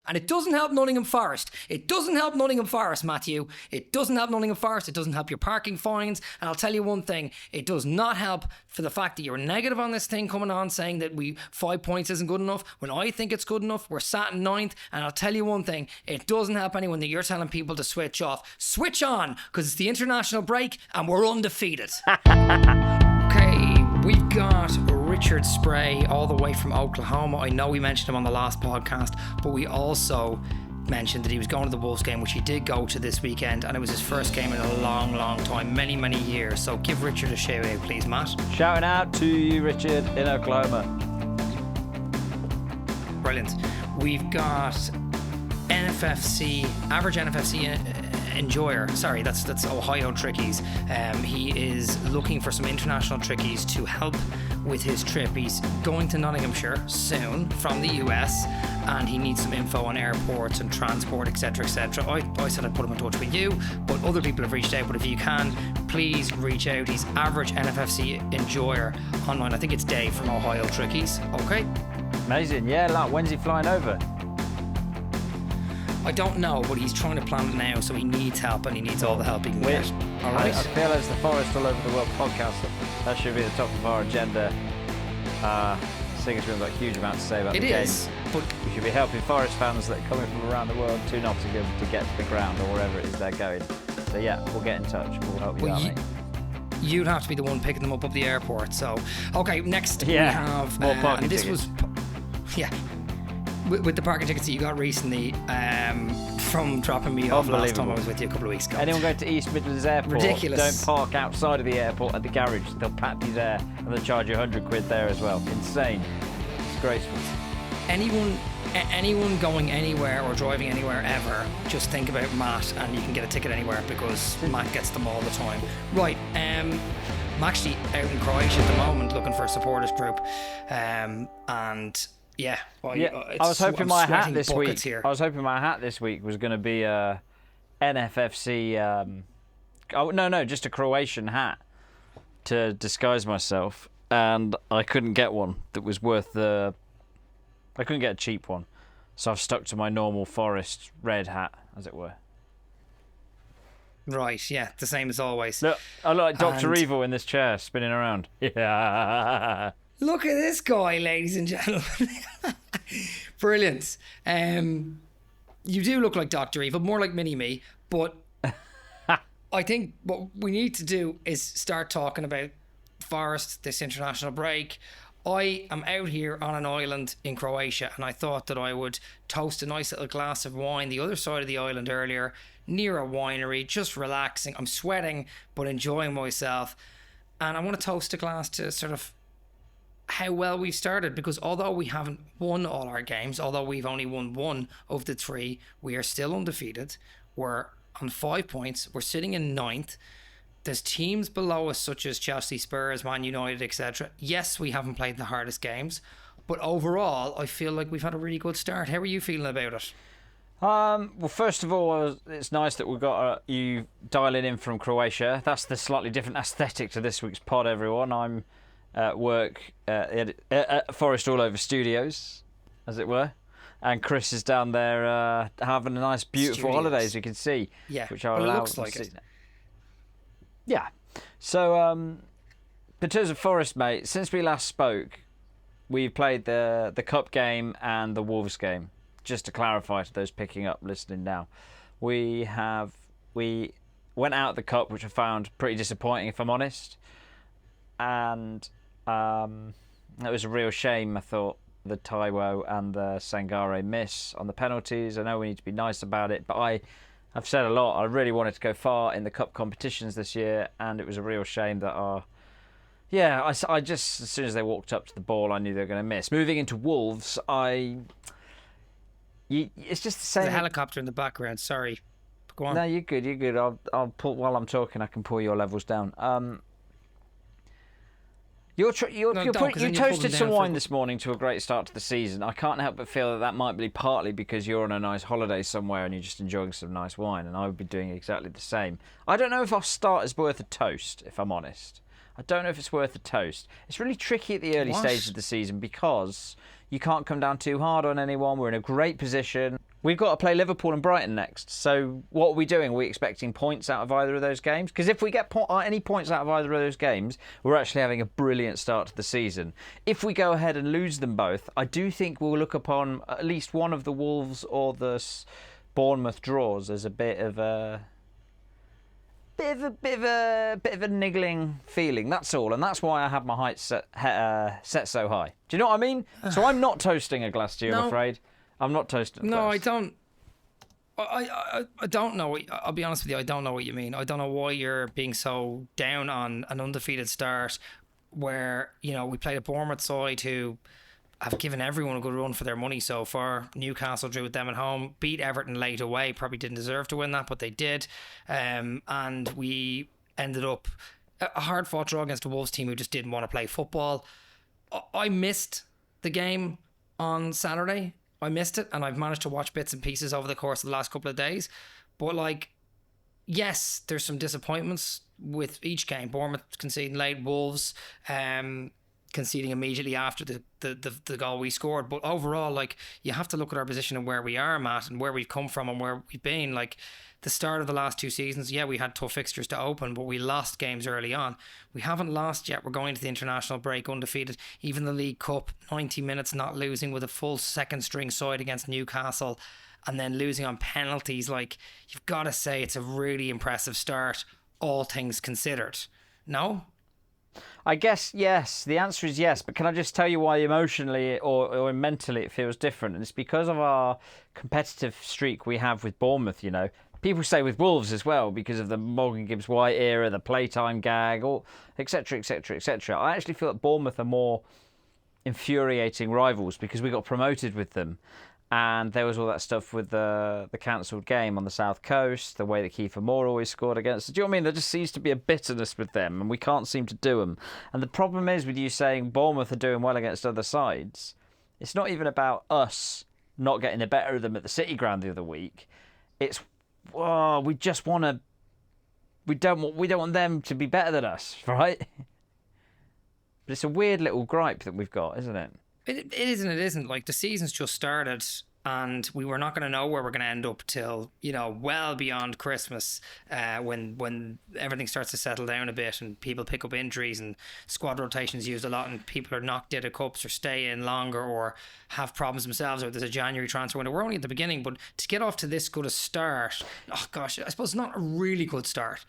And it doesn't help Nottingham Forest. It doesn't help Nottingham Forest, Matthew. It doesn't help Nottingham Forest. It doesn't help your parking fines. And I'll tell you one thing. It does not help for the fact that you're negative on this thing coming on saying that 5 points isn't good enough. When I think it's good enough, we're sat in 9th. And I'll tell you one thing. It doesn't help anyone that you're telling people to switch off. Switch on, because it's the international break and we're undefeated. Okay, we've got Richard Spray all the way from Oklahoma. I know we mentioned him on the last podcast, but we also mentioned that he was going to the Wolves game, which he did go to this weekend, and it was his first game in a long, long time, many years. So give Richard a shout out, please, Matt. Shouting out to you, Richard, in Oklahoma. Brilliant. We've got NFFC, average NFFC enjoyer. Sorry, that's Ohio Trickies. He is looking for some international trickies to help with his trip. He's going to Nottinghamshire soon from the US, and he needs some info on airports and transport, etc. I said I'd put him in touch with you, but other people have reached out. But if you can, please reach out. He's average NFFC enjoyer online. I think it's Dave from Ohio Trickies. Okay. Amazing. Yeah, like, when's he flying over? I don't know, but he's trying to plan it now, so he needs help, and he needs all the help he can get. All right. I feel as the Forest All Over the World podcast, that should be the top of our agenda. Seeing as we've got a huge amount to say about the game. It is, but we should be helping Forest fans that are coming from around the world to Nottingham to get to the ground or wherever it is they're going. So yeah, we'll get in touch. We'll help you out, mate. You'd have to be the one picking them up the airport. So, okay, next we have more parking tickets. With the parking tickets that you got recently from dropping me off last time I was with you a couple of weeks ago. Anyone going to East Midlands Airport, ridiculous. Don't park outside of the airport at the garage. They'll pat you there and they'll charge you £100 there as well. Insane. It's graceful. Anyone going anywhere or driving anywhere ever, just think about Matt and you can get a ticket anywhere because Matt gets them all the time. Right, I'm actually out in Croatia at the moment looking for a supporters group, and yeah, I was hoping my hat this week. I was hoping my hat this week was going to be a NFFC. Just a Croatian hat to disguise myself, and I couldn't get one that was worth the. I couldn't get a cheap one, so I've stuck to my normal Forest red hat, as it were. Right, yeah, the same as always. Look, I look like Dr. Evil in this chair, spinning around. Yeah. Look at this guy, ladies and gentlemen. Brilliant. You do look like Dr. Evil, more like Mini-Me, but I think what we need to do is start talking about Forest, this international break. I am out here on an island in Croatia, and I thought that I would toast a nice little glass of wine the other side of the island earlier, near a winery, just relaxing. I'm sweating, but enjoying myself. And I want to toast a glass to sort of how well we've started, because although we haven't won all our games, although we've only won one of the 3, we are still undefeated. We're on 5 points. We're sitting in 9th. There's teams below us such as Chelsea, Spurs, Man United, etc. Yes, we haven't played the hardest games, but overall, I feel like we've had a really good start. How are you feeling about it? Well, first of all, it's nice that we've got you dialing in from Croatia. That's the slightly different aesthetic to this week's pod, everyone. I'm at work at Forest All Over Studios, as it were. And Chris is down there having a nice, beautiful holiday, as you can see. Yeah, which I'll allow it looks like it. Yeah. So, in terms of Forest, mate, since we last spoke, we've played the Cup game and the Wolves game. Just to clarify to those picking up, listening now, we went out the Cup, which I found pretty disappointing, if I'm honest. And it was a real shame, I thought, the Taiwo and the Sangare miss on the penalties. I know we need to be nice about it, but I've said a lot. I really wanted to go far in the Cup competitions this year, and it was a real shame that I just, as soon as they walked up to the ball, I knew they were going to miss. Moving into Wolves, it's just the same. There's a helicopter in the background. Sorry, go on. No, you're good. You're good. I'll pull while I'm talking. I can pull your levels down. You toasted some wine this morning to a great start to the season. I can't help but feel that might be partly because you're on a nice holiday somewhere and you're just enjoying some nice wine, and I would be doing exactly the same. I don't know if our start is worth a toast, if I'm honest. I don't know if it's worth a toast. It's really tricky at the early stages of the season because you can't come down too hard on anyone. We're in a great position. We've got to play Liverpool and Brighton next. So what are we doing? Are we expecting points out of either of those games? Because if we get any points out of either of those games, we're actually having a brilliant start to the season. If we go ahead and lose them both, I do think we'll look upon at least one of the Wolves or the Bournemouth draws as a bit of a niggling feeling. That's all, and that's why I have my heights set so high. Do you know what I mean? So I'm not toasting a glass to you, I'm afraid. I'm not toasting. No, I don't. I don't know. I'll be honest with you. I don't know what you mean. I don't know why you're being so down on an undefeated start, where we played a Bournemouth side who have given everyone a good run for their money so far. Newcastle drew with them at home, beat Everton late away. Probably didn't deserve to win that, but they did. And we ended up a hard-fought draw against a Wolves team who just didn't want to play football. I missed the game on Saturday. I missed it, and I've managed to watch bits and pieces over the course of the last couple of days. But, yes, there's some disappointments with each game. Bournemouth conceding late, Wolves conceding immediately after the goal we scored. But overall, you have to look at our position and where we are, Matt, and where we've come from and where we've been. The start of the last two seasons, we had tough fixtures to open, but we lost games early on. We haven't lost yet. We're going to the international break undefeated. Even the League Cup, 90 minutes not losing with a full second string side against Newcastle, and then losing on penalties. You've got to say it's a really impressive start, all things considered. No? I guess yes. The answer is yes. But can I just tell you why emotionally or mentally it feels different? And it's because of our competitive streak we have with Bournemouth, People say with Wolves as well, because of the Morgan Gibbs-White era, the playtime gag, or etc., etc., etc. I actually feel that Bournemouth are more infuriating rivals because we got promoted with them. And there was all that stuff with the cancelled game on the South Coast, the way that Kiefer Moore always scored against us. Do you know what I mean? There just seems to be a bitterness with them, and we can't seem to do them. And the problem is with you saying Bournemouth are doing well against other sides, it's not even about us not getting the better of them at the City Ground the other week. It's we just want to. We don't want them to be better than us, right? But it's a weird little gripe that we've got, isn't it? It is and it isn't. The season's just started, and we were not going to know where we're going to end up till well beyond Christmas, when everything starts to settle down a bit and people pick up injuries and squad rotations used a lot and people are knocked out of cups or stay in longer or have problems themselves, or there's a January transfer window. We're only at the beginning, but to get off to this good a start, I suppose not a really good start.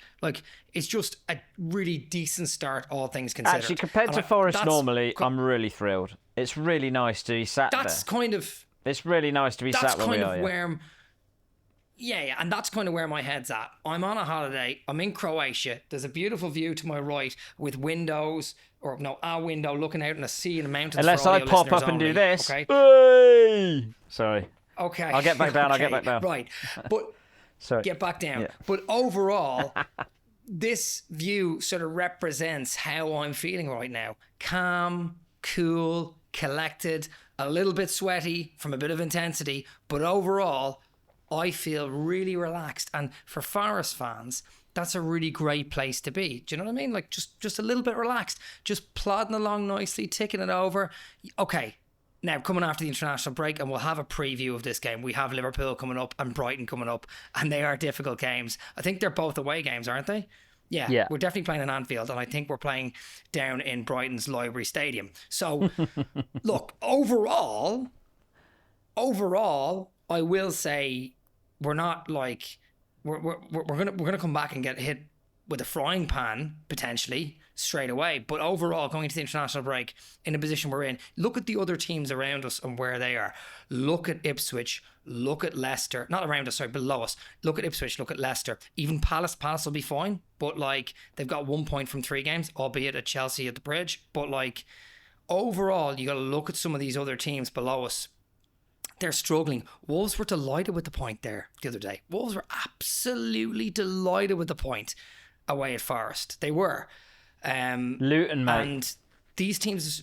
It's just a really decent start, all things considered. Actually, compared to Forest normally, I'm really thrilled. It's really nice to be sat there. It's really nice to be sat where we are. Yeah, and that's kind of where my head's at. I'm on a holiday. I'm in Croatia. There's a beautiful view to my right with a window looking out on a sea and the mountains. Unless I pop up and do this. Okay. Hey! Sorry. Okay. I'll get back down. Okay. Right. But sorry. Get back down. Yeah. But overall, this view sort of represents how I'm feeling right now. Calm, cool, collected, a little bit sweaty from a bit of intensity, but overall I feel really relaxed. And for Forest fans, that's a really great place to be. Do you know what I mean? Just a little bit relaxed, just plodding along nicely, ticking it over. Okay, now coming after the international break, and we'll have a preview of this game. We have Liverpool coming up and Brighton coming up, and they are difficult games. I think they're both away games, aren't they? Yeah, we're definitely playing in Anfield, and I think we're playing down in Brighton's Library Stadium. So, look, overall, I will say we're not we're gonna come back and get hit with a frying pan potentially straight away. But overall, going into the international break in the position we're in, look at the other teams around us and where they are. Look at Ipswich. Look at Leicester. Not around us, sorry, below us. Look at Ipswich. Look at Leicester. Even Palace will be fine. But they've got 1 point from 3 games, albeit at Chelsea at the Bridge. But overall, you got to look at some of these other teams below us. They're struggling. Wolves were delighted with the point there the other day. Wolves were absolutely delighted with the point away at Forest. They were. Luton, mate. And these teams,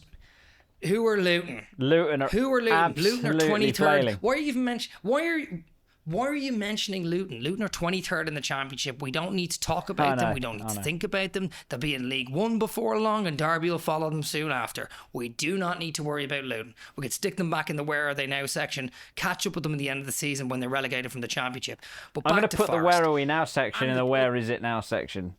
who are Luton? Luton are Luton are 23rd. flailing. Why are you even mentioning? Why are you mentioning Luton? Luton are 23rd in the Championship. We don't need to talk about them. We don't need to think about them. They'll be in League One before long, and Derby will follow them soon after. We do not need to worry about Luton. We could stick them back in the Where Are They Now section, catch up with them at the end of the season when they're relegated from the Championship. But I'm going to put Forest. the Where Are We Now section in the Where Is It Now section.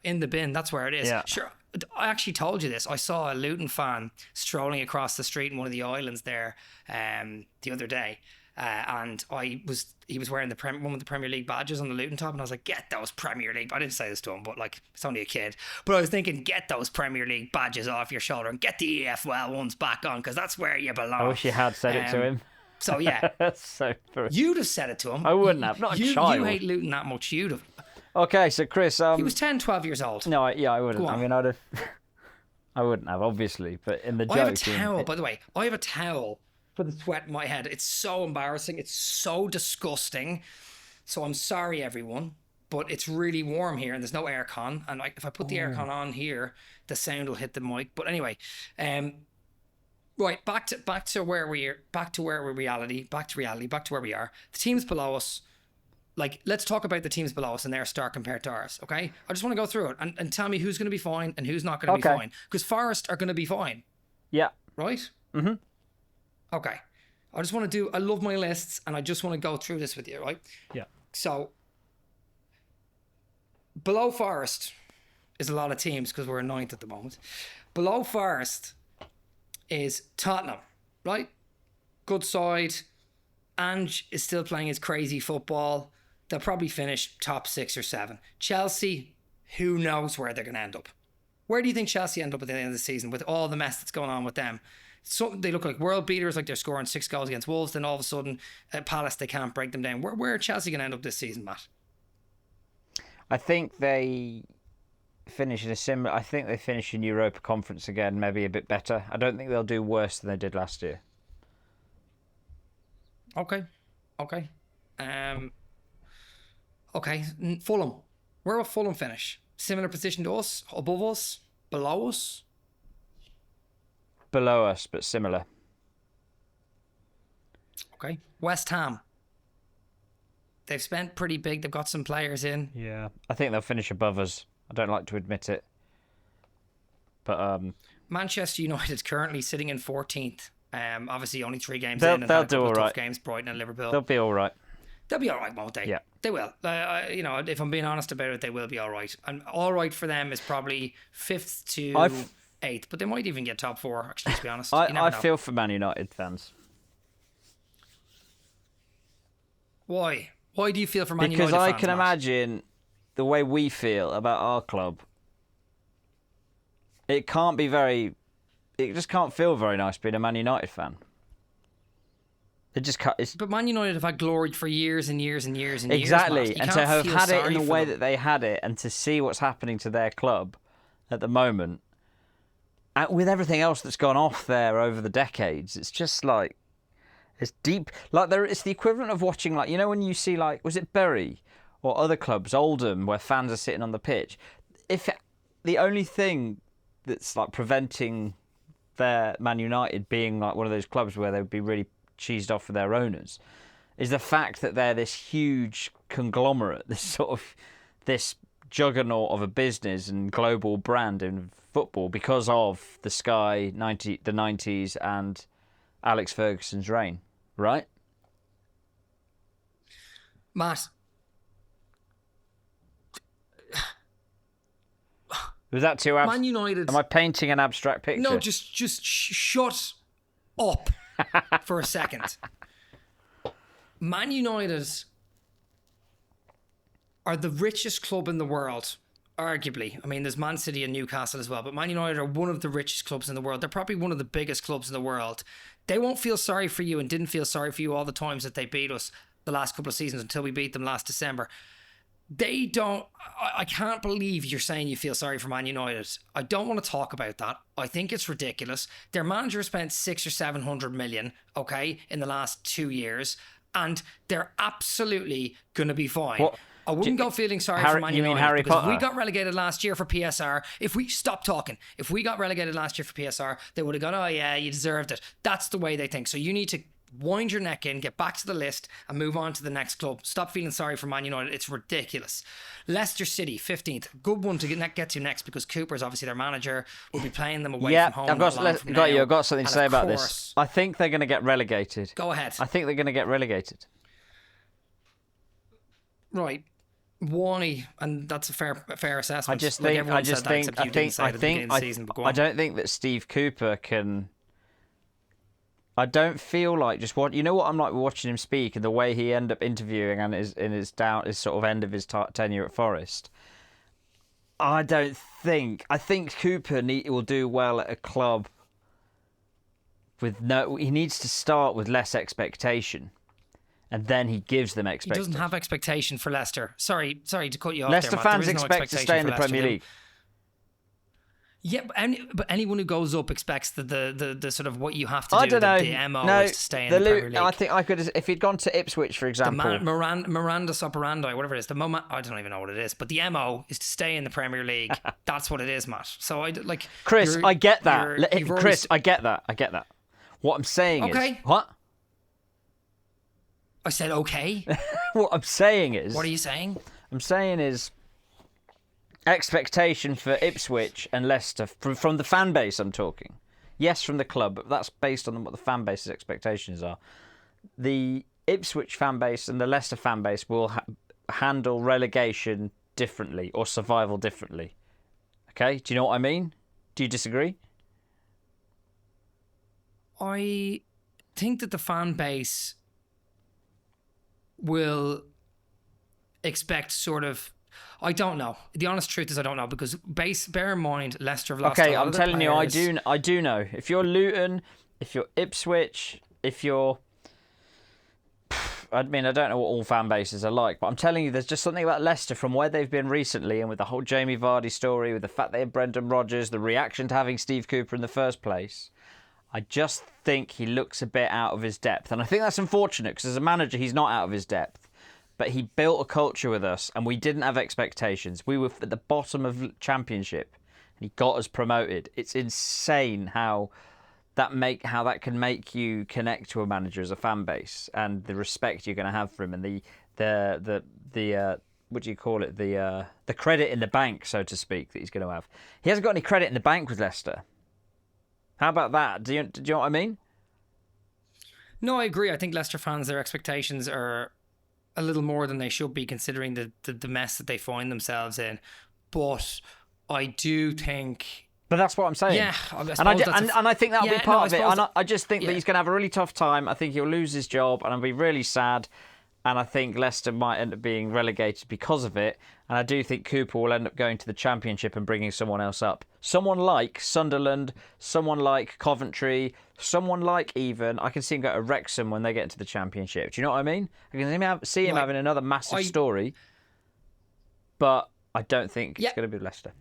In the bin, that's where it is. Yeah. Sure. I actually told you this. I saw a Luton fan strolling across the street in one of the islands there the other day. And he was wearing one of the Premier League badges on the Luton top, and I was like, get those Premier League. I didn't say this to him, but like, it's only a kid. But I was thinking, get those Premier League badges off your shoulder and get the EFL ones back on, because that's where you belong. I wish you had said it to him. So yeah, That's so funny. you'd have said it to him. I wouldn't have. Not a child. You hate Luton that much. You'd have. Okay, so Chris, He was 10, 12 years old. no, I wouldn't. Go on. I mean, I'd have. I wouldn't have, obviously, but in the joke. I have a towel, by the way. I have a towel for the sweat in my head. It's so embarrassing. It's so disgusting. So I'm sorry, everyone, but it's really warm here and there's no aircon. And if I put the aircon on here, the sound will hit the mic. But anyway, right, back to where we are. Back to where back to where we are. The teams below us. Like, let's talk about the teams below us and their start compared to ours, okay? I just want to go through it and tell me who's going to be fine and who's not going to be fine. Because Forest are going to be fine. Yeah. Right? Mm-hmm. Okay. I love my lists and I just want to go through this with you, right? Yeah. So, below Forest is a lot of teams because we're 9th at the moment. Below Forest is Tottenham, right? Good side. Ange is still playing his crazy football. They'll probably finish top 6 or 7. Chelsea, who knows where they're going to end up. Where do you think Chelsea end up at the end of the season with all the mess that's going on with them? So they look like world beaters, like they're scoring 6 goals against Wolves. Then all of a sudden, at Palace, they can't break them down. Where are Chelsea going to end up this season, Matt? I think they finish in a similar. I think they finish in Europa Conference again, maybe a bit better. I don't think they'll do worse than they did last year. Okay. Fulham. Where will Fulham finish? Similar position to us? Above us? Below us? Below us, but similar. Okay. West Ham. They've spent pretty big. They've got some players in. Yeah. I think they'll finish above us. I don't like to admit it. But Manchester United currently sitting in 14th. Obviously only 3 games they'll in and had a do couple all of right. tough games, Brighton and Liverpool. They'll be all right. They'll be all right, won't they? Yeah. They will. If I'm being honest about it, they will be all right. And all right for them is probably 5th to 8th, but they might even get top 4, actually, to be honest. I feel for Man United fans. Why? Why do you feel for Man United Because I fans, can Matt? imagine the way we feel about our club. It just can't feel very nice being a Man United fan. It just can't. But Man United have had glory for years and years and years and Exactly, years. and to have had it in the way that they had it, and to see what's happening to their club at the moment, and with everything else that's gone off there over the decades, it's just like it's deep. Like it's the equivalent of watching, like, you know, when you see, like, was it Bury or other clubs, Oldham, where fans are sitting on the pitch. If the only thing that's like preventing their Man United being like one of those clubs where they would be really cheesed off with their owners is the fact that they're this huge conglomerate, this juggernaut of a business and global brand in football because of the Sky the 90s and Alex Ferguson's reign, right? Matt. Was that too abstract? Man United. Am I painting an abstract picture? No, just shut up for a second. Man United are the richest club in the world, arguably. I mean, there's Man City and Newcastle as well, but Man United are one of the richest clubs in the world. They're probably one of the biggest clubs in the world. They won't feel sorry for you and didn't feel sorry for you all the times that they beat us the last couple of seasons until we beat them last December. They don't. I can't believe you're saying you feel sorry for Man United. I don't want to talk about that. I think it's ridiculous. Their manager spent 600 or 700 million, okay, in the last 2 years, and they're absolutely going to be fine. What? I wouldn't go feeling sorry for Man United. You mean Harry because Potter? if we got relegated last year for PSR, if we got relegated last year for PSR, they would have gone, oh yeah, you deserved it. That's the way they think. So you need to wind your neck in, get back to the list, and move on to the next club. Stop feeling sorry for Man United. It's ridiculous. Leicester City, 15th. Good one to get to next because Cooper's obviously their manager. Will be playing them away from home. I've got something to say about this. I think they're going to get relegated. Go ahead. I think they're going to get relegated. Right. Why? And that's a fair assessment. I don't think that Steve Cooper can. I don't feel like you know what I'm like watching him speak and the way he ended up interviewing and his sort of end of his tenure at Forest. I think Cooper will do well at a club he needs to start with less expectation. And then he gives them expectation. He doesn't have expectation for Leicester. Sorry to cut you off. Leicester there, Matt. fans expect to stay in the Premier League. Yeah, but anyone who goes up expects the sort of what you have to do. I don't know. The MO is to stay in the Premier League. I think I could, if he'd gone to Ipswich, for example. The Miranda operandi, whatever it is. I don't even know what it is. But the MO is to stay in the Premier League. That's what it is, Matt. So Chris, I get that. Chris, I get that. What I'm saying is... What? I said okay. What I'm saying is... What are you saying? I'm saying is... expectation for Ipswich and Leicester from the fan base. I'm talking, yes, from the club, but that's based on what the fan base's expectations are. The Ipswich fan base and the Leicester fan base will handle relegation differently or survival differently. Okay, do you know what I mean? Do you disagree? I think that the fan base will expect sort of. I don't know. The honest truth is I don't know because bear in mind Leicester have lost. Okay, I'm telling you, I do know. If you're Luton, if you're Ipswich, if you're, I mean, I don't know what all fan bases are like, but I'm telling you, there's just something about Leicester from where they've been recently, and with the whole Jamie Vardy story, with the fact they had Brendan Rodgers, the reaction to having Steve Cooper in the first place. I just think he looks a bit out of his depth, and I think that's unfortunate because as a manager, he's not out of his depth. But he built a culture with us, and we didn't have expectations. We were at the bottom of Championship, and he got us promoted. It's insane how that can make you connect to a manager as a fan base, and the respect you're going to have for him, and the what do you call it? The credit in the bank, so to speak, that he's going to have. He hasn't got any credit in the bank with Leicester. How about that? Do you know what I mean? No, I agree. I think Leicester fans, their expectations are a little more than they should be considering the mess that they find themselves in. But I do think... But that's what I'm saying. Yeah. And I think that'll be part of it. And I just think that he's going to have a really tough time. I think he'll lose his job and I'll be really sad. And I think Leicester might end up being relegated because of it. And I do think Cooper will end up going to the Championship and bringing someone else up. Someone like Sunderland, someone like Coventry, someone like I can see him go to Wrexham when they get into the Championship. Do you know what I mean? I can see him having another massive story. But I don't think it's going to be Leicester.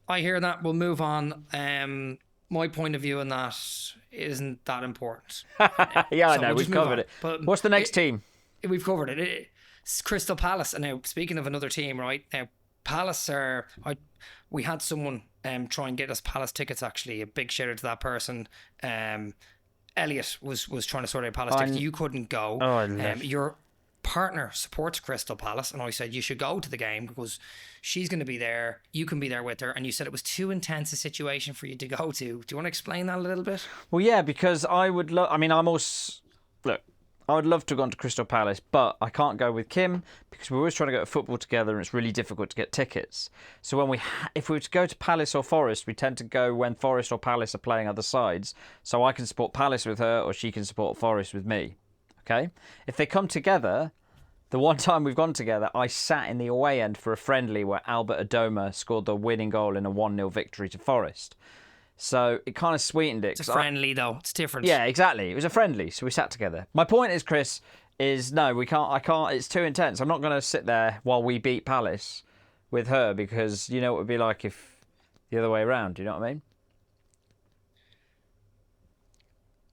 I hear that. We'll move on. My point of view on that isn't that important. Yeah, I know. We've covered it. But what's the next team? We've covered it. It's Crystal Palace. And now, speaking of another team, right? Now, Palace are... we had someone try and get us Palace tickets, actually. A big shout out to that person. Elliot was trying to sort out Palace tickets. You couldn't go. Your partner supports Crystal Palace, and I said you should go to the game because she's going to be there. You can be there with her, and you said it was too intense a situation for you to go to. Do you want to explain that a little bit? Well, yeah, because I would love. I mean, I would love to have gone to Crystal Palace, but I can't go with Kim because we're always trying to go to football together, and it's really difficult to get tickets. So if we were to go to Palace or Forest, we tend to go when Forest or Palace are playing other sides. So I can support Palace with her, or she can support Forest with me. Okay? If they come together, the one time we've gone together, I sat in the away end for a friendly where Albert Adoma scored the winning goal in a 1-0 victory to Forest. So it kind of sweetened it. It's a friendly, though. It's different. Yeah, exactly. It was a friendly, so we sat together. My point is, Chris, no, we can't. I can't. It's too intense. I'm not going to sit there while we beat Palace with her because you know what it would be like if the other way around. Do you know what I mean?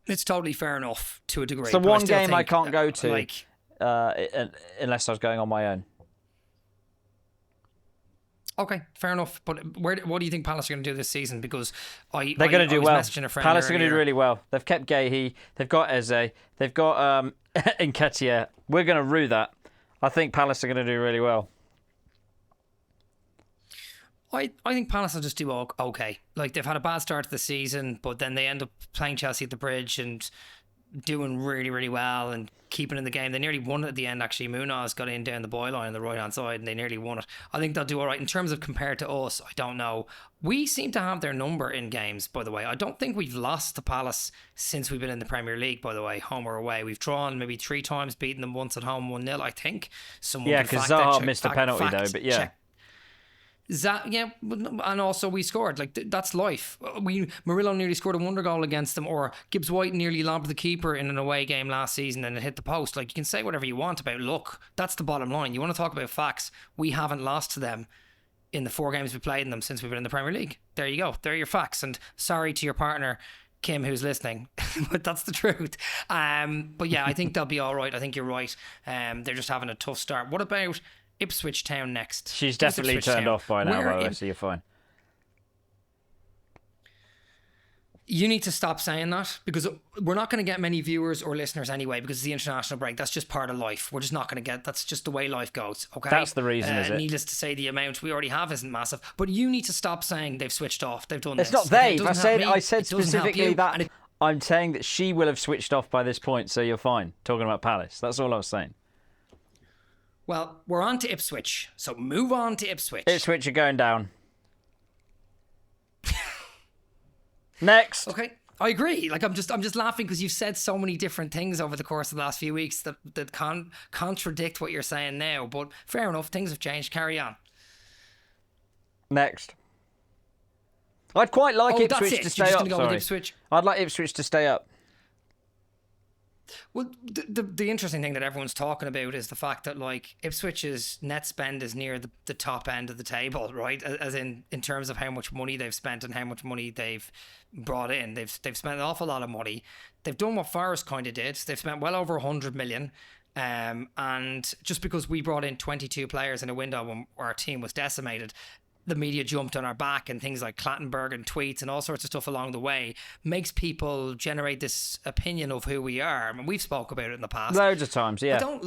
It's totally fair enough to a degree. It's the one game I can't go to unless I was going on my own. Okay, fair enough. But what do you think Palace are going to do this season? Because They're going to do was well. messaging a friend Palace are going to do earlier. really well. They've kept Gahey. They've got Eze. They've got Nketiah. We're going to rue that. I think Palace are going to do really well. I think Palace will just do okay. Like, they've had a bad start to the season, but then they end up playing Chelsea at the Bridge and doing really, really well and keeping in the game. They nearly won it at the end, actually. Munoz got in down the byline on the right-hand side and they nearly won it. I think they'll do all right. In terms of compared to us, I don't know. We seem to have their number in games, by the way. I don't think we've lost to Palace since we've been in the Premier League, by the way, home or away. We've drawn maybe 3 times, beaten them once at home 1-0, I think. Yeah, because Zaha missed a penalty, though, but yeah. Yeah, and also we scored. Like, that's life. Murillo nearly scored a wonder goal against them, or Gibbs White nearly lobbed the keeper in an away game last season and it hit the post. Like, you can say whatever you want about luck. That's the bottom line. You want to talk about facts? We haven't lost to them in the 4 games we played in them since we've been in the Premier League. There you go. There are your facts. And sorry to your partner, Kim, who's listening, but that's the truth. But yeah, I think they'll be all right. I think you're right. They're just having a tough start. What about Ipswich Town next? She's definitely turned off by now, by the way, so you're fine. You need to stop saying that, because we're not going to get many viewers or listeners anyway, because it's the international break. That's just part of life. We're just not going to get. That's just the way life goes. Okay, that's the reason, is it? Needless to say, the amount we already have isn't massive. But you need to stop saying they've switched off. They've done it's this. It's not they. Okay, I said specifically that. I'm saying that she will have switched off by this point, so you're fine. Talking about Palace. That's all I was saying. Well, we're on to Ipswich, so move on to Ipswich. Ipswich are going down. Next. Okay, I agree. Like, I'm just laughing because you've said so many different things over the course of the last few weeks that contradict what you're saying now. But fair enough, things have changed. Carry on. Next. I'd quite like Ipswich to stay up. Sorry. Ipswich? I'd like Ipswich to stay up. Well, the interesting thing that everyone's talking about is the fact that, like, Ipswich's net spend is near the top end of the table, right? As in terms of how much money they've spent and how much money they've brought in. They've spent an awful lot of money. They've done what Forest kind of did. They've spent well over 100 million. And just because we brought in 22 players in a window when our team was decimated, the media jumped on our back, and things like Clattenburg and tweets and all sorts of stuff along the way makes people generate this opinion of who we are. I mean, we've spoke about it in the past. Loads of times, yeah. I don't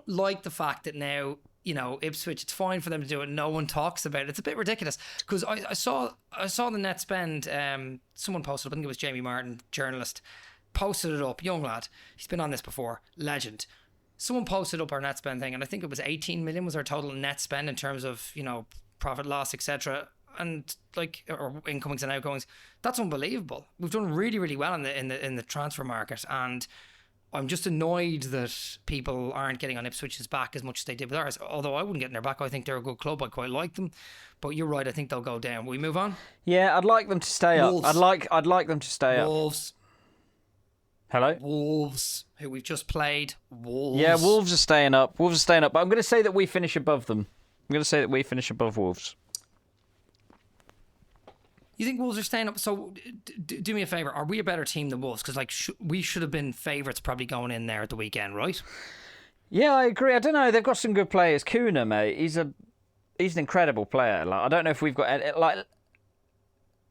like the fact that now, you know, Ipswich, it's fine for them to do it. No one talks about it. It's a bit ridiculous, because I saw the net spend. Someone posted up, I think it was Jamie Martin, journalist, posted it up. Young lad. He's been on this before. Legend. Someone posted up our net spend thing, and I think it was 18 million was our total net spend in terms of, you know, profit, loss, etc. And like, or incomings and outgoings. That's unbelievable. We've done really, really well in the transfer market, and I'm just annoyed that people aren't getting on Ipswich's back as much as they did with ours. Although I wouldn't get in their back. I think they're a good club. I quite like them. But you're right. I think they'll go down. Will we move on? Yeah, I'd like them to stay Wolves. up. I'd like them to stay up. Wolves. Hello? Wolves, who we've just played. Wolves. Yeah, Wolves are staying up. Wolves are staying up. But I'm going to say that we finish above them. I'm going to say that we finish above Wolves. You think Wolves are staying up? So do me a favour. Are we a better team than Wolves? Because, like, we should have been favourites probably going in there at the weekend, right? Yeah, I agree. I don't know. They've got some good players. Kuna, mate, he's an incredible player. Like, I don't know if we've got, like,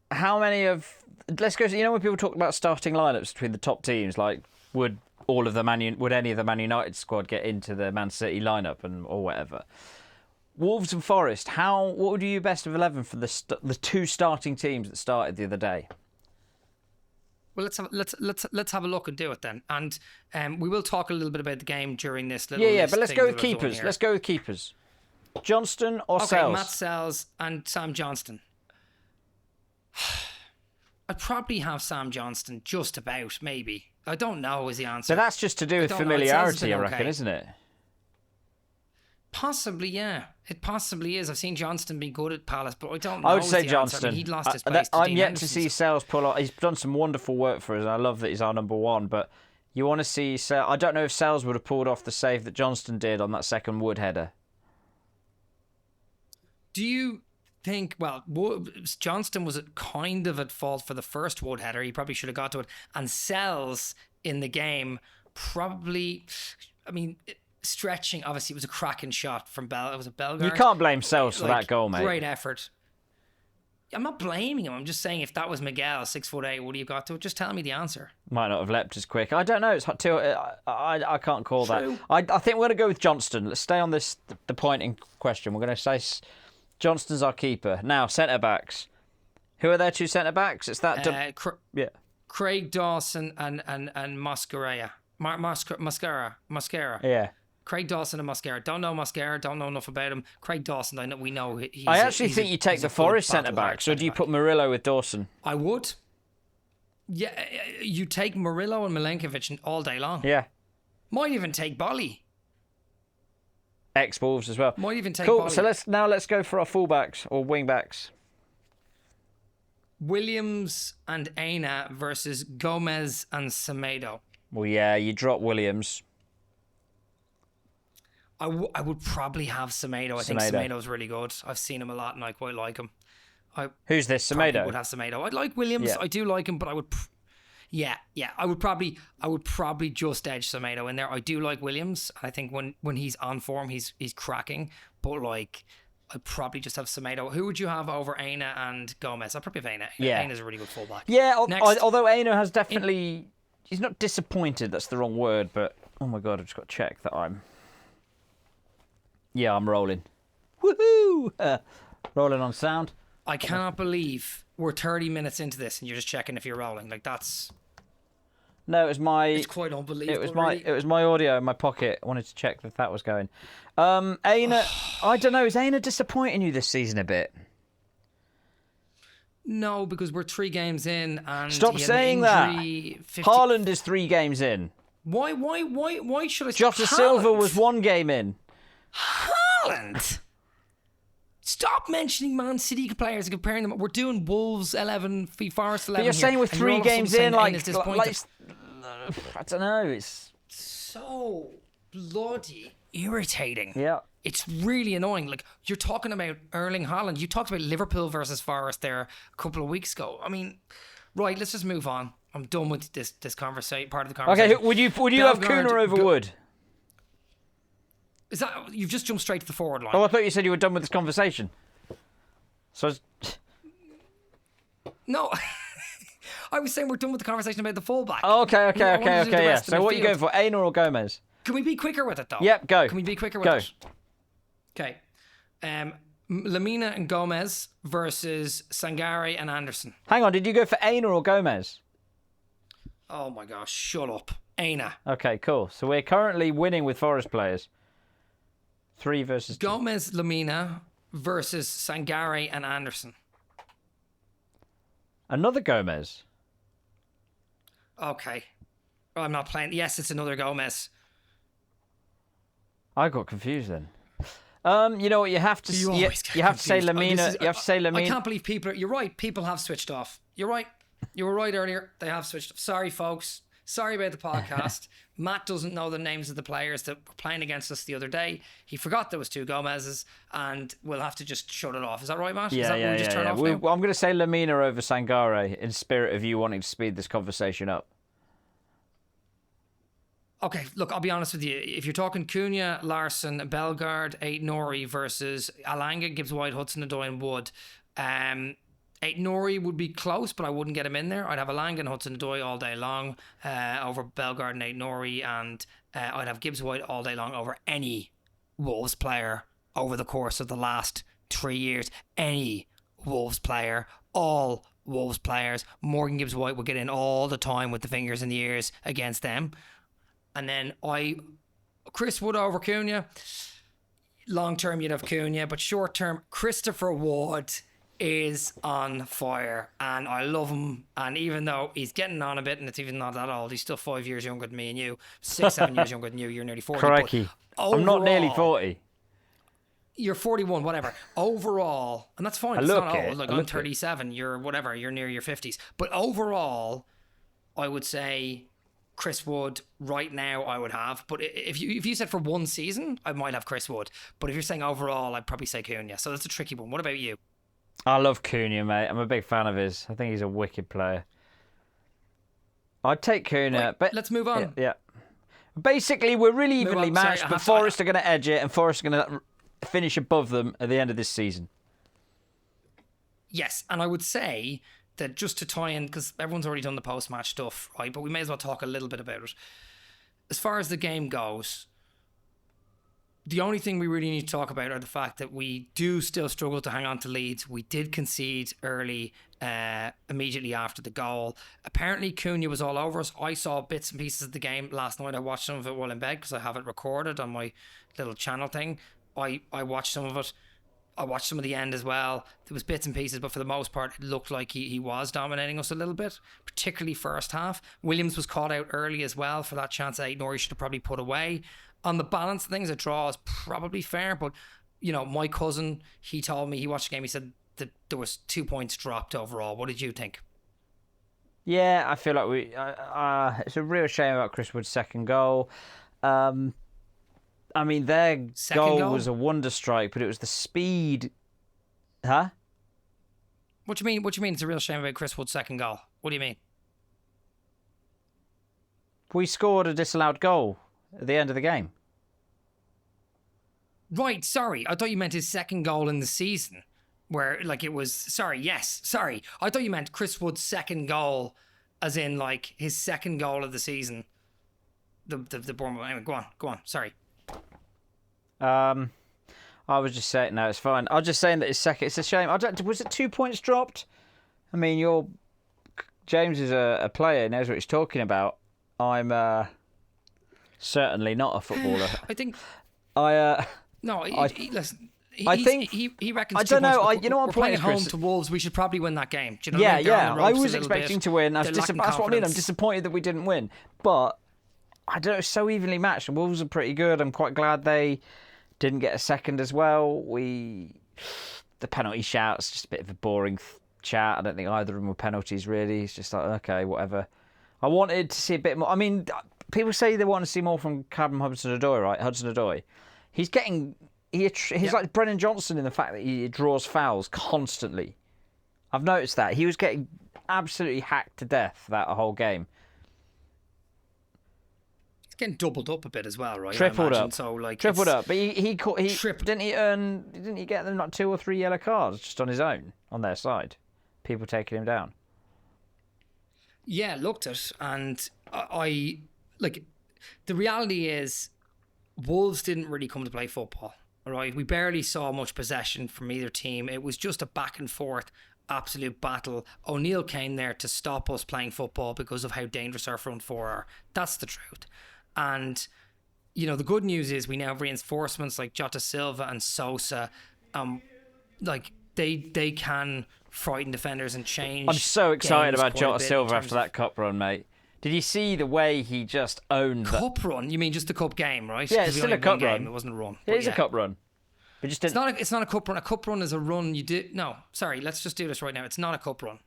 how many of... Let's go. You know, when people talk about starting lineups between the top teams, like, would any of the Man United squad get into the Man City lineup or whatever? Wolves and Forest. What would you best of 11 for the 2 starting teams that started the other day? Well, let's have a look and do it then, and we will talk a little bit about the game during this. But let's go with keepers. Let's go with keepers. Johnston or Sells? Matt Sells and Sam Johnston. I'd probably have Sam Johnston just about, maybe. I don't know is the answer. But that's just to do with familiarity, I reckon, isn't it? Possibly, yeah. It possibly is. I've seen Johnston be good at Palace, but I don't know. I would say Johnston. I mean, he'd lost his place to I'm Dean yet Henderson. to see Sells pull out. He's done some wonderful work for us, and I love that he's our number 1, but you want to see Sells. I don't know if Sells would have pulled off the save that Johnston did on that second Wood header. Do you think, well, Johnston was kind of at fault for the first Wood header. He probably should have got to it. And Sells in the game probably, I mean, stretching. Obviously, it was a cracking shot from Was it Bellegarde? You can't blame Sels for that goal, mate. Great effort. I'm not blaming him. I'm just saying if that was Miguel, 6'8", would he have got to it? Just tell me the answer. Might not have leapt as quick. I don't know. It's hot too. I can't call True. that. I think we're going to go with Johnston. Let's stay on the point in question. We're going to say Johnston's our keeper. Now, centre-backs. Who are their two centre-backs? It's that... yeah. Craig Dawson and Mascara. Mascara. Yeah. Craig Dawson and Mascara. Don't know Mascara. Don't know enough about him. Craig Dawson, we know he's... I actually think you take the Forest centre-backs, or do you put Murillo with Dawson? I would. Yeah, you take Murillo and Milenkovic all day long. Yeah. Might even take Bolly. Ex-Wolves as well. Might even take Cool, Bolly. so let's go for our full-backs or wing-backs. Williams and Aina versus Gomez and Semedo. Well, yeah, you drop Williams. I would probably have Semedo. I think Semedo's really good. I've seen him a lot and I quite like him. Who's this? Probably Semedo? would have Semedo. I'd like Williams. Yeah. I do like him, but I would... Yeah. I would probably just edge Semedo in there. I do like Williams. I think when he's on form, he's cracking. But like, I'd probably just have Semedo. Who would you have over Aina and Gomez? I'd probably have Aina. Yeah. Aina's a really good fullback. Yeah, Next. although Aina has definitely... He's not disappointed, that's the wrong word, but... Oh my God, I've just got to check that I'm... Yeah, I'm rolling. Woohoo! Rolling on sound. I cannot believe we're 30 minutes into this and you're just checking if you're rolling. Like, that's... No, it was my... It's quite unbelievable. It was my audio in my pocket. I wanted to check if that was going. Aina, I don't know. Is Aina disappointing you this season a bit? No, because we're 3 games in and... Stop saying that. Haaland is 3 games in. Why should I... Jota Silva was 1 game in. Haaland! Stop mentioning Man City players and comparing them. We're doing Wolves 11, Forest 11. But you're saying we're 3 games in, like I don't know. It's so bloody irritating. Yeah. It's really annoying. Like, you're talking about Erling Haaland. You talked about Liverpool versus Forest there a couple of weeks ago. I mean, right, let's just move on. I'm done with this conversation, part of the conversation. Okay, would you have Kuna over Wood? Is that... You've just jumped straight to the forward line. Oh, I thought you said you were done with this conversation. So... No. I was saying we're done with the conversation about the fullback. Oh, okay, yeah. So what are you going for, Aina or Gomez? Can we be quicker with it, though? Yep, go. Can we be quicker with it? Okay. Lamina and Gomez versus Sangare and Anderson. Hang on, did you go for Aina or Gomez? Oh my gosh, shut up. Aina. Okay, cool. So we're currently winning with Forest players. 3 versus 2. Gomez, Lamina versus Sangare and Anderson. Another Gomez? Okay. I'm not playing. Yes, it's another Gomez. I got confused then. You know what? You have to say Lamina. You have to say Lamina. I can't believe people. You're right. People have switched off. You're right. You were right earlier. They have switched off. Sorry, folks. Sorry about the podcast. Matt doesn't know the names of the players that were playing against us the other day. He forgot there was 2 Gomez's, and we'll have to just shut it off. Is that right, Matt? Is that what we just turn off now? I'm going to say Lamina over Sangare in spirit of you wanting to speed this conversation up. Okay, look, I'll be honest with you. If you're talking Cunha, Larson, Bellegarde, Nori versus Alanga, Gibbs White, Hudson-Odoi and Wood, Nori would be close, but I wouldn't get him in there. I'd have Alanga and Hudson-Odoi all day long over Bellegarde and Nori, and I'd have Gibbs White all day long over any Wolves player over the course of the last 3 years. Any Wolves player, all Wolves players. Morgan Gibbs White would get in all the time with the fingers in the ears against them. And then Chris Wood over Cunha. Long term, you'd have Cunha, but short term, Christopher Wood is on fire, and I love him. And even though he's getting on a bit, and it's even not that old, he's still 5 years younger than me and you, 6-7 years younger than you. You're nearly 40. Crikey. I'm not nearly 40. You're 41, whatever. Overall, and that's fine. It's not old. Like, I'm 37. You're whatever. You're near your 50s. But overall, I would say Chris Wood right now I would have. But if you said for one season, I might have Chris Wood. But if you're saying overall, I'd probably say Cunha. So that's a tricky one. What about you? I love Cunha, mate. I'm a big fan of his. I think he's a wicked player. I'd take Cunha, right, but let's move on. Yeah. Basically, we're really Move evenly on. Sorry, matched, I but have to- Forest are going to edge it, and Forest are going to finish above them at the end of this season. Yes, and I would say that just to tie in, because everyone's already done the post-match stuff, right? But we may as well talk a little bit about it. As far as the game goes, the only thing we really need to talk about are the fact that we do still struggle to hang on to leads. We did concede early, immediately after the goal. Apparently, Cunha was all over us. I saw bits and pieces of the game last night. I watched some of it while in bed because I have it recorded on my little channel thing. I watched some of it. I watched some of the end as well. There was bits and pieces, but for the most part, it looked like he was dominating us a little bit, particularly first half. Williams was caught out early as well for that chance that Norrie should have probably put away. On the balance of things, a draw is probably fair, but, you know, my cousin, he told me, he watched the game, he said that there was 2 points dropped overall. What did you think? Yeah, I feel like it's a real shame about Chris Wood's second goal. I mean, their goal was a wonder strike, but it was the speed. Huh? What do you mean? What do you mean? It's a real shame about Chris Wood's second goal. What do you mean? We scored a disallowed goal at the end of the game. Right. Sorry, I thought you meant his second goal in the season, where like it was. Sorry. Yes. Sorry. I thought you meant Chris Wood's second goal, as in like his second goal of the season. The Bournemouth. Anyway, go on. Sorry. I was just saying, no, it's fine. I was just saying that his second. It's a shame. Was it 2 points dropped? I mean, James is a player, knows what he's talking about. I'm certainly not a footballer. I think. No, listen. I think he reckons. I don't know. You know what we're I'm playing playing at home to Wolves. We should probably win that game. Do you know what I mean? Yeah. I was expecting to win. That's what I mean. I'm disappointed that we didn't win. But I don't know. It's so evenly matched. Wolves are pretty good. I'm quite glad they didn't get a second as well. The penalty shout's just a bit of a boring chat. I don't think either of them were penalties really. It's just like, okay, whatever. I wanted to see a bit more. I mean, people say they want to see more from Callum Hudson-Odoi, right? Hudson-Odoi. He's like Brennan Johnson in the fact that he draws fouls constantly. I've noticed that. He was getting absolutely hacked to death that whole game. Getting doubled up a bit as well, right? Tripled up. So like tripled up. But he didn't he get them like 2 or 3 yellow cards just on his own on their side? People taking him down. Yeah, looked at, and I like the reality is Wolves didn't really come to play football. All right, we barely saw much possession from either team. It was just a back and forth absolute battle. O'Neill came there to stop us playing football because of how dangerous our front four are. That's the truth. And, you know, the good news is we now have reinforcements like Jota Silva and Sosa. Like, they can frighten defenders and change. I'm so excited about Jota Silva after that cup run, mate. Did you see the way he just owned the cup run? You mean just the cup game, right? Yeah, it's still a cup run. It wasn't a run. It is a cup run. But just didn't... It's not a cup run. A cup run is a run you did. No, sorry. Let's just do this right now. It's not a cup run.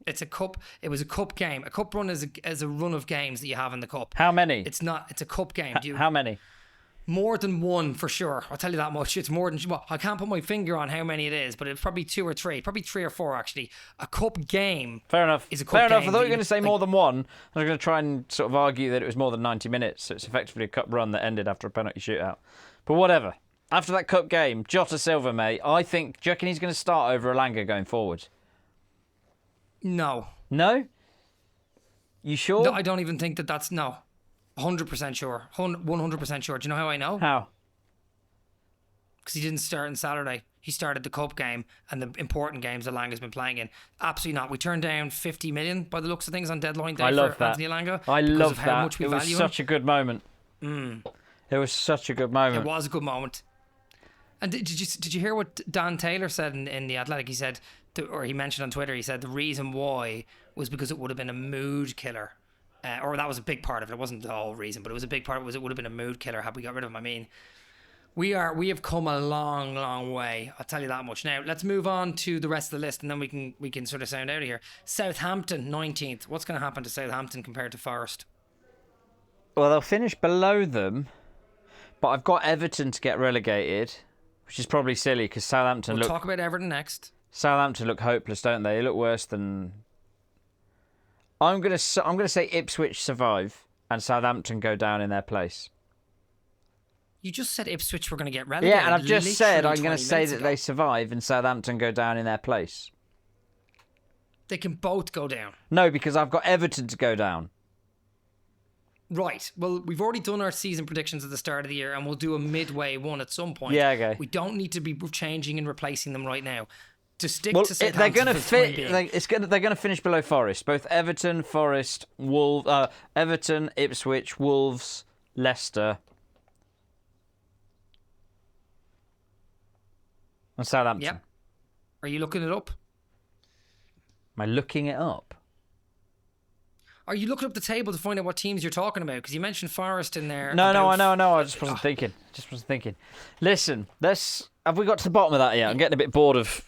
It's a cup. It was a cup game. A cup run is a run of games that you have in the cup. How many? It's not. It's a cup game. How many? More than one for sure. I'll tell you that much. It's more than. Well, I can't put my finger on how many it is, but it's probably 2 or 3. Probably 3 or 4 actually. A cup game. Fair enough. Is a cup Fair enough. game. I thought you were going to say more than one. I was going to try and sort of argue that it was more than 90 minutes. So it's effectively a cup run that ended after a penalty shootout. But whatever. After that cup game, Jota Silva, mate. I think. Do you reckon he's going to start over Elanga going forward? No. No? You sure? No, I don't even think that's no. 100% sure. 100% sure. Do you know how I know? How? Because he didn't start on Saturday. He started the cup game and the important games Elanga's been playing in. Absolutely not. We turned down 50 million by the looks of things on deadline day for Anthony Elanga. I love that. How much we it was value such him. a good moment. It was such a good moment. It was a good moment. And did you hear what Dan Taylor said in The Athletic? He said, or he mentioned on Twitter, he said the reason why was because it would have been a mood killer. Or that was a big part of it. It wasn't the whole reason, but it was a big part of it. It would have been a mood killer had we got rid of him. I mean, we have come a long, long way. I'll tell you that much. Now, let's move on to the rest of the list and then we can sort of sound out of here. Southampton, 19th. What's going to happen to Southampton compared to Forest? Well, they'll finish below them, but I've got Everton to get relegated, which is probably silly because Southampton We'll talk about Everton next. Southampton look hopeless, don't they? They look worse than... I'm gonna say Ipswich survive, and Southampton go down in their place. You just said Ipswich were going to get relegated. Yeah, and I've just said I'm going to say that ago. they survive and Southampton go down in their place. They can both go down. No, because I've got Everton to go down. Right. Well, we've already done our season predictions at the start of the year, and we'll do a midway one at some point. Yeah, okay. We don't need to be changing and replacing them right now. To stick Well, to Southampton they're going to for the time being. They're going to finish below Forest. Both Everton, Forest, Everton, Ipswich, Wolves, Leicester, and Southampton. Yep. Are you looking it up? Am I looking it up? Are you looking up the table to find out what teams you're talking about? Because you mentioned Forest in there. No, I know. I just wasn't thinking. Listen, have we got to the bottom of that yet? I'm getting a bit bored of...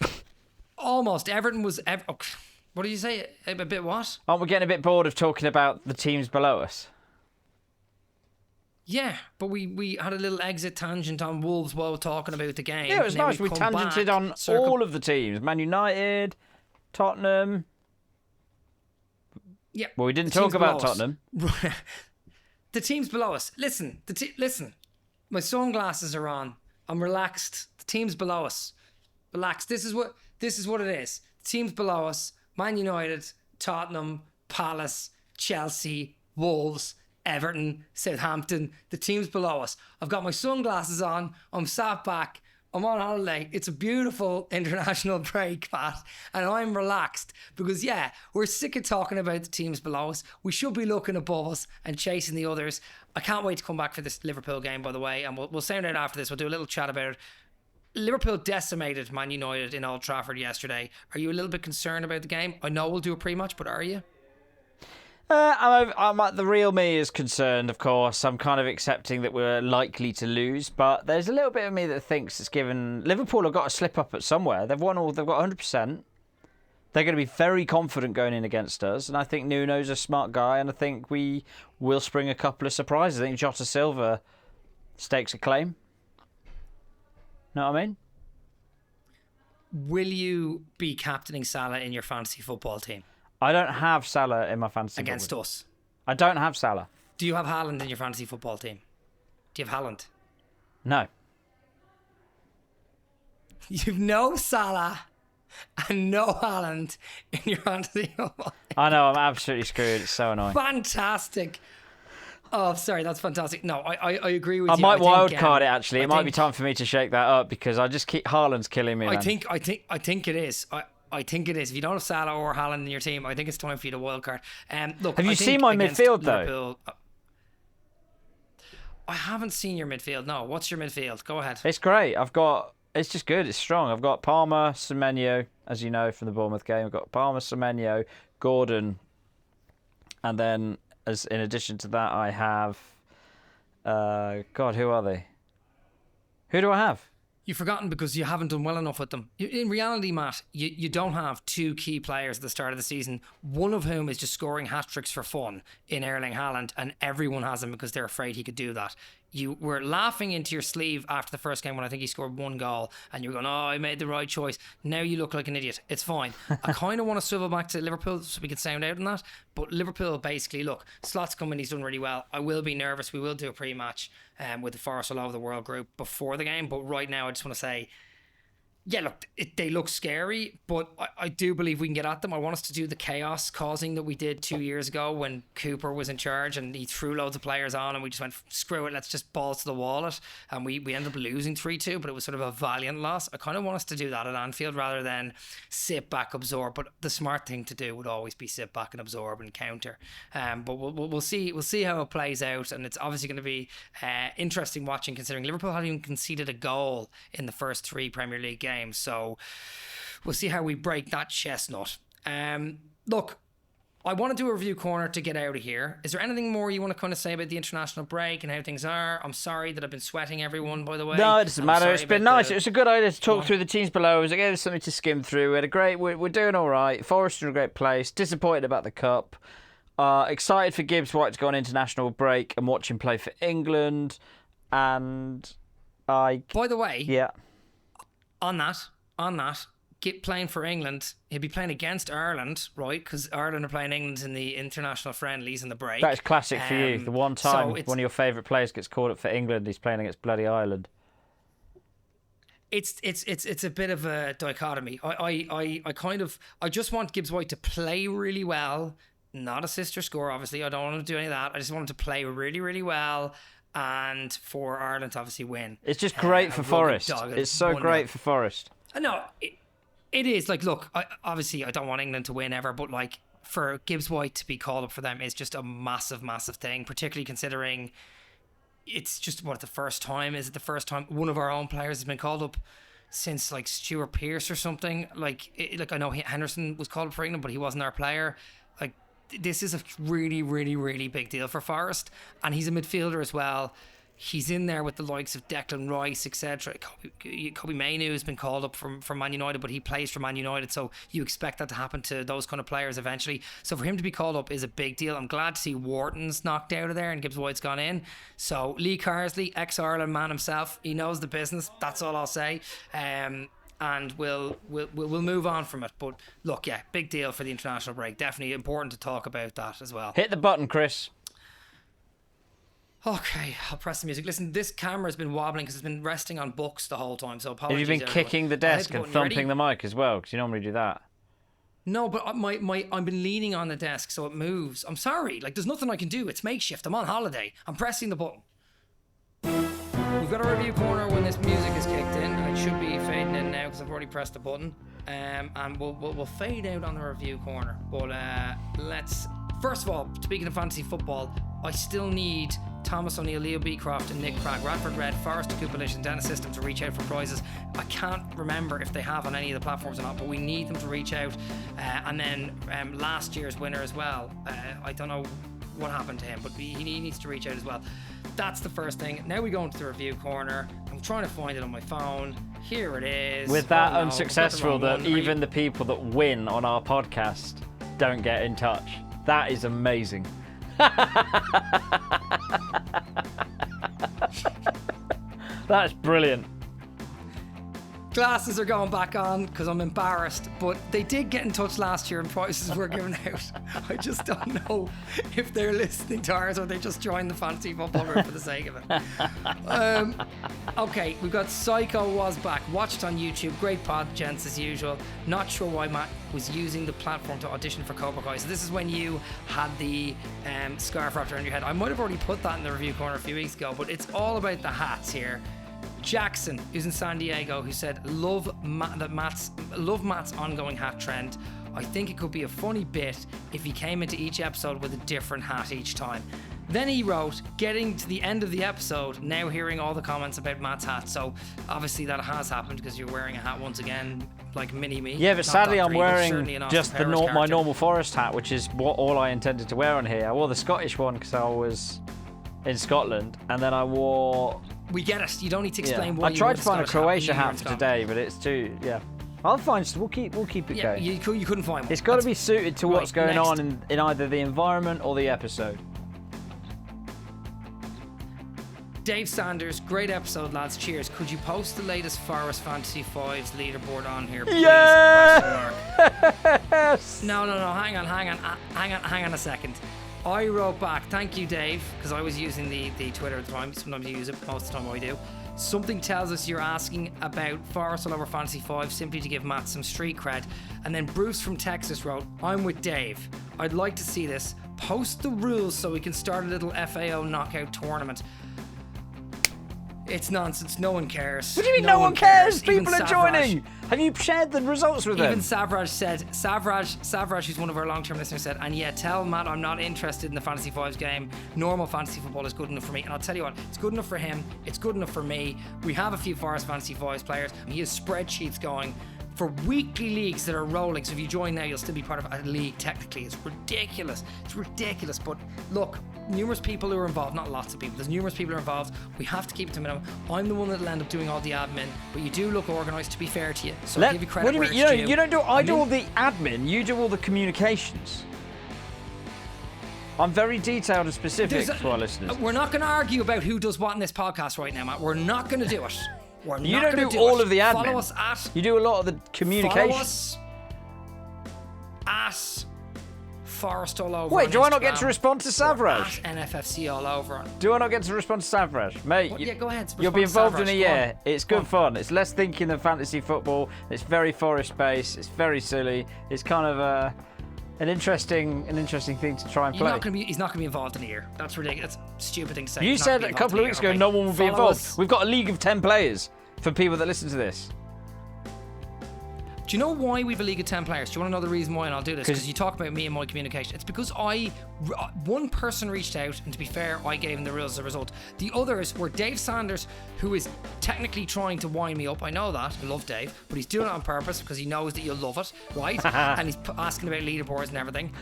Almost. Everton was... what did you say? A bit what? Aren't we getting a bit bored of talking about the teams below us? Yeah, but we had a little exit tangent on Wolves while talking about the game. Yeah, it was nice. We tangented on all of the teams. Man United, Tottenham... Yeah. Well, we didn't talk about Tottenham. The teams below us. Listen. Listen. My sunglasses are on. I'm relaxed. The teams below us. Relax. This is what it is. The teams below us. Man United, Tottenham, Palace, Chelsea, Wolves, Everton, Southampton. The teams below us. I've got my sunglasses on. I'm sat back. I'm on holiday. It's a beautiful international break, Pat, and I'm relaxed because, yeah, we're sick of talking about the teams below us. We should be looking above us and chasing the others. I can't wait to come back for this Liverpool game, by the way, and we'll sound out after this. We'll do a little chat about it. Liverpool decimated Man United in Old Trafford yesterday. Are you a little bit concerned about the game? I know we'll do a pre-match, but are you? The real me is concerned, of course. I'm kind of accepting that we're likely to lose, but there's a little bit of me that thinks it's given... Liverpool have got to slip up at somewhere. They've won all... They've got 100%. They're going to be very confident going in against us, and I think Nuno's a smart guy, and I think we will spring a couple of surprises. I think Jota Silva stakes a claim. Know what I mean? Will you be captaining Salah in your fantasy football team? I don't have Salah in my fantasy against football. us. I don't have Salah. Do you have Haaland in your fantasy football team? Do you have Haaland? No. You've no Salah and no Haaland in your fantasy football team. I know, I'm absolutely screwed. It's so annoying. Fantastic. Oh, sorry, that's fantastic. No, I agree with you. I might wildcard it, actually. It might be time for me to shake that up because I just keep... Haaland's killing me, man. I think it is. I think it is. If you don't have Salah or Haaland in your team, I think it's time for you to wildcard. Look, have you seen my midfield, though? I haven't seen your midfield, no. What's your midfield? Go ahead. It's great. It's just good. It's strong. I've got Palmer, Semenyo, as you know from the Bournemouth game. I've got Palmer, Semenyo, Gordon, and then in addition to that, I have... God, who are they? Who do I have? You've forgotten because you haven't done well enough with them. In reality, Matt, you don't have two key players at the start of the season, one of whom is just scoring hat-tricks for fun in Erling Haaland, and everyone has him because they're afraid he could do that. You were laughing into your sleeve after the first game when I think he scored one goal, and you were going, oh, I made the right choice. Now you look like an idiot. It's fine. I kind of want to swivel back to Liverpool so we can sound out on that, but Liverpool basically, look, Slot's coming, he's done really well. I will be nervous. We will do a pre-match with the Forest All Over the World group before the game, but right now I just want to say, yeah, look, they look scary, but I do believe we can get at them. I want us to do the chaos causing that we did 2 years ago when Cooper was in charge and he threw loads of players on and we just went, screw it, let's just balls to the wall it. And we ended up losing 3-2, but it was sort of a valiant loss. I kind of want us to do that at Anfield rather than sit back, absorb. But the smart thing to do would always be sit back and absorb and counter. But we'll see how it plays out. And it's obviously going to be interesting watching, considering Liverpool haven't even conceded a goal in the first 3 Premier League games. So we'll see how we break that chestnut. Look, I want to do a review corner to get out of here. Is there anything more you want to kind of say about the international break and how things are? I'm sorry that I've been sweating everyone, by the way. No, it doesn't matter. It's been nice. It was a good idea to talk through the teams below. It was again something to skim through. We're doing all right. Forest are in a great place. Disappointed about the cup. Excited for Gibbs White to go on international break and watch him play for England. And by the way, yeah. On that, playing for England. He'll be playing against Ireland, right? Because Ireland are playing England in the international friendlies in the break. That is classic for you. The one time one of your favourite players gets called up for England, he's playing against bloody Ireland. It's a bit of a dichotomy. I just want Gibbs White to play really well, not assist or score. Obviously, I don't want him to do any of that. I just want him to play really, really well, and for Ireland to obviously win. It's just great for Forest. It's so great for Forest. No, it is. Like, look, obviously I don't want England to win ever, but like for Gibbs White to be called up for them is just a massive, massive thing, particularly considering it's just the first time. Is it the first time one of our own players has been called up since like Stuart Pearce or something? Like I know Henderson was called up for England, but he wasn't our player. Like, this is a really, really, really big deal for Forest, and he's a midfielder as well. He's in there with the likes of Declan Rice, etc. Kobe Mainoo has been called up from Man United, but he plays for Man United, so you expect that to happen to those kind of players eventually. So for him to be called up is a big deal. I'm glad to see Wharton's knocked out of there and Gibbs White's gone in. So Lee Carsley, ex-Ireland man himself, he knows the business. That's all I'll say. And we'll move on from it. But look, yeah, big deal for the international break. Definitely important to talk about that as well. Hit the button, Chris. Okay, I'll press the music. Listen, this camera's been wobbling because it's been resting on books the whole time, so apologies. Have you been kicking the desk and thumping the mic as well? Because you normally do that. No, but I've been leaning on the desk so it moves. I'm sorry, like there's nothing I can do. It's makeshift. I'm on holiday. I'm pressing the button. We've got a review corner when this music is kicked in. It should be fading in now because I've already pressed the button. And we'll fade out on the review corner. But let's... First of all, speaking of fantasy football, I still need Thomas O'Neill, Leo Beecroft and Nick Cragg, Radford Red, Forest Accumulation, Dennis System to reach out for prizes. I can't remember if they have on any of the platforms or not, but we need them to reach out. And then last year's winner as well. I don't know what happened to him, but he needs to reach out as well. That's the first thing. Now we go into the review corner. I'm trying to find it on my phone. Here it is. With that unsuccessful that even the people that win on our podcast don't get in touch. That is amazing. That's brilliant. Glasses are going back on because I'm embarrassed, but they did get in touch last year and prizes were given out. I just don't know if they're listening to ours or they just joined the fantasy football group for the sake of it. Okay, we've got Psycho was back. Watched on YouTube. Great pod, gents, as usual. Not sure why Matt was using the platform to audition for Cobra Kai. So this is when you had the scarf wrapped around your head. I might have already put that in the review corner a few weeks ago, but it's all about the hats here. Jackson, who's in San Diego, who said, love Matt's ongoing hat trend. I think it could be a funny bit if he came into each episode with a different hat each time. Then he wrote, getting to the end of the episode, now hearing all the comments about Matt's hat. So obviously that has happened because you're wearing a hat once again, like mini-me. Yeah, but sadly I'm wearing just my normal Forest hat, which is all I intended to wear on here. I wore the Scottish one because I was in Scotland, and then I wore... We get it. You don't need to explain why. I tried to find a Croatia hat for today, but it's too... Yeah. I'll find... We'll keep it going. You couldn't find one. It's got to be suited to what's going on in either the environment or the episode. Dave Sanders, great episode, lads. Cheers. Could you post the latest Forest Fantasy 5's leaderboard on here, please? Yes! No. Hang on a second. I wrote back, thank you, Dave, because I was using the Twitter at the time. Sometimes you use it, most of the time I do. Something tells us you're asking about Forest all over Fantasy 5 simply to give Matt some street cred. And then Bruce from Texas wrote, I'm with Dave. I'd like to see this. Post the rules so we can start a little FAO knockout tournament. It's nonsense. No one cares. What do you mean no one cares? People are joining. Have you shared the results with them? Even Savraj, who's one of our long-term listeners, said, and yeah, tell Matt I'm not interested in the Fantasy Fives game. Normal fantasy football is good enough for me. And I'll tell you what, it's good enough for him. It's good enough for me. We have a few Forest Fantasy Fives players. He has spreadsheets going for weekly leagues that are rolling. So if you join now, you'll still be part of a league technically. It's ridiculous. But look, numerous people who are involved, not lots of people, there's numerous people who are involved. We have to keep it to a minimum. I'm the one that'll end up doing all the admin, but you do look organised, to be fair to you. So I'll give you credit. What do you mean? You don't do I do all the admin, you do all the communications. I'm very detailed and specific to our listeners. We're not going to argue about who does what in this podcast right now, Matt. We're not going to do it. We're You not don't gonna do all it. of the admin. Follow us at. You do a lot of the communication. Follow us at Forest all over. Wait, on do I not get Instagram, to respond to or Savraj? At NFFC all over. Do I not get to respond to Savraj? Mate, Well, yeah, go ahead. you'll be respond to involved in a Savraj, go year. on. It's Go good on. fun. It's less thinking than fantasy football. It's very Forest-based. It's very silly. It's kind of an interesting thing to try and play. He's not gonna be involved in a year. That's ridiculous. That's a stupid thing to say. You He's not said gonna a be couple of involved weeks in a ago year, no okay? one will be Follow involved. us. We've got a league of 10 players for people that listen to this. Do you know why we've a league of 10 players? Do you want to know the reason why? And I'll do this because you talk about me and my communication. It's because one person reached out, and to be fair, I gave him the rules as a result. The others were Dave Sanders, who is technically trying to wind me up. I know that. I love Dave, but he's doing it on purpose because he knows that you'll love it, right? And he's asking about leaderboards and everything.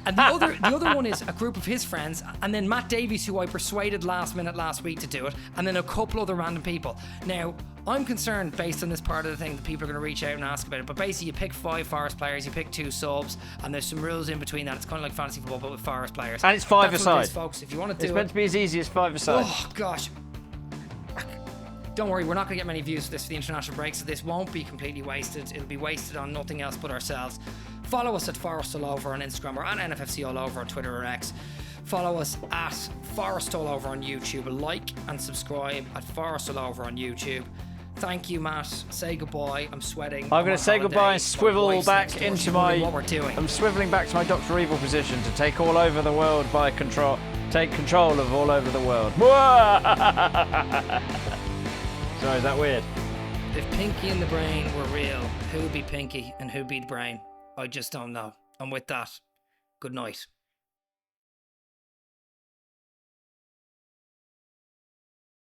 And the other one is a group of his friends, and then Matt Davies, who I persuaded last minute last week to do it, and then a couple other random people. Now, I'm concerned based on this part of the thing that people are going to reach out and ask about it. But basically, you pick 5 Forest players, you pick 2 subs, and there's some rules in between that. It's kind of like fantasy football, but with Forest players. And it's 5 That's what it aside. is, folks. If you want to do It's meant to be as easy as 5 aside. Oh gosh. Don't worry, we're not going to get many views for this for the international break, so this won't be completely wasted. It'll be wasted on nothing else but ourselves. Follow us at Forest all over on Instagram, or at NFFC all over on Twitter or X. Follow us at Forest all over on YouTube. Like and subscribe at Forest all over on YouTube. Thank you, Matt. Say goodbye. I'm sweating. I'm going to say goodbye and swivel back into my. What we're doing. I'm swiveling back to my Dr. Evil position to take all over the world by control. Take control of all over the world. Sorry, is that weird? If Pinky and the Brain were real, who'd be Pinky and who'd be the Brain? I just don't know. And with that, good night.